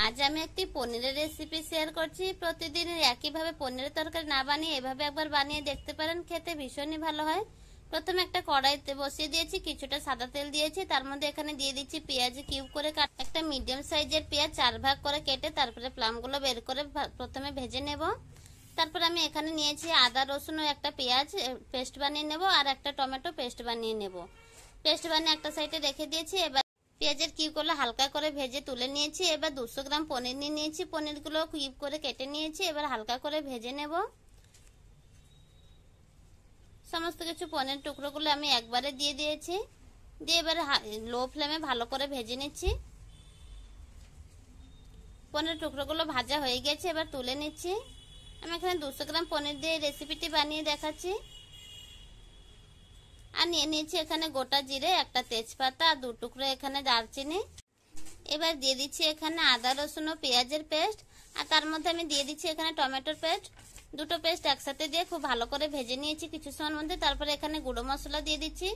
আজ আমি একটি পনিরের রেসিপি শেয়ার করছি। প্রতিদিন একইভাবে পনিরের তরকারি না বানিয়ে এভাবে একবার বানিয়ে দেখতে পারেন, খেতে ভীষণই ভালো হয়। প্রথমে একটা কড়াইতে বসিয়ে দিয়েছি, কিছুটা সাদা তেল দিয়েছি, তার মধ্যে এখানে দিয়ে দিচ্ছি পেঁয়াজ কিউব করে কাটা। একটা মিডিয়াম সাইজের পেঁয়াজ 4 ভাগ করে কেটে তারপরে প্লামগুলো বের করে প্রথমে ভেজে নেব। তারপর আমি এখানে নিয়েছি আদা রসুন ও একটা পেঁয়াজ পেস্ট বানিয়ে নেব, আর একটা টমেটো পেস্ট বানিয়ে নেব। পেস্ট বানিয়ে একটা সাইডে রেখে দিয়েছি। এবার পেঁয়াজের কিউবগুলো হালকা করে ভেজে তুলে নিয়েছি। এবার 200 গ্রাম পনির নিয়ে নিয়েছি, পনিরগুলো কিউব করে কেটে নিয়েছি। এবার হালকা করে ভেজে নেব। সমস্ত কিছু পনির টুকরোগুলো আমি একবারে দিয়ে দিয়েছি, দিয়ে এবার লো ফ্লেমে ভালো করে ভেজে নিচ্ছি। পনির টুকরোগুলো ভাজা হয়ে গেছে, এবার তুলে নিচ্ছি। আমি এখানে 200 গ্রাম পনির দিয়ে রেসিপিটি বানিয়ে দেখাচ্ছি। আর নিয়ে নিয়েছি এখানে গোটা জিরে, একটা তেজপাতা আর 2 টুকরো এখানে দারচিনি। এবার দিয়ে দিচ্ছি এখানে আদা রসুন ও পেঁয়াজের পেস্ট, আর তার মধ্যে আমি দিয়ে দিচ্ছি এখানে টমেটোর পেস্ট। দুটো পেস্ট একসাথে দিয়ে খুব ভালো করে ভেজে নিয়েছি কিছু সময়ের মধ্যে। তারপরে এখানে গুঁড়ো মশলা দিয়ে দিচ্ছি,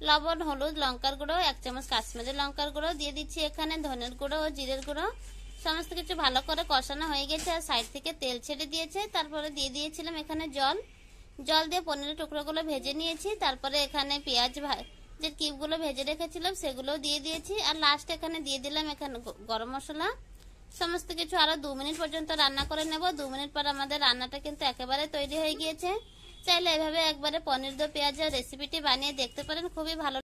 লবণ, হলুদ, লঙ্কার গুঁড়ো, 1 চামচ কাশ্মীরি লঙ্কার গুঁড়ো দিয়ে দিচ্ছি, এখানে ধনের গুঁড়ো ও জিরের গুঁড়ো। সমস্ত কিছু ভালো করে কষানো হয়ে গেছে আর সাইড থেকে তেল ছেড়ে দিয়েছে। তারপরে দিয়ে দিয়েছিলাম এখানে জল দিয়ে পনিরের টুকরোগুলো ভেজে নিয়েছি। তারপরে এখানে পেঁয়াজ যে কিউবগুলো ভেজে রেখেছিলাম সেগুলো দিয়ে দিয়েছি, আর লাস্ট এখানে দিয়ে দিলাম এখানে গরম মশলা। সমস্ত কিছু আরো 2 মিনিট পর্যন্ত রান্না করে নেব। 2 মিনিট পর আমাদের রান্নাটা কিন্তু একেবারে তৈরি হয়ে গিয়েছে। চাইলে এভাবে একবারে পনির দো পেঁয়াজের রেসিপিটি বানিয়ে দেখতে পারেন, খুবই ভালো।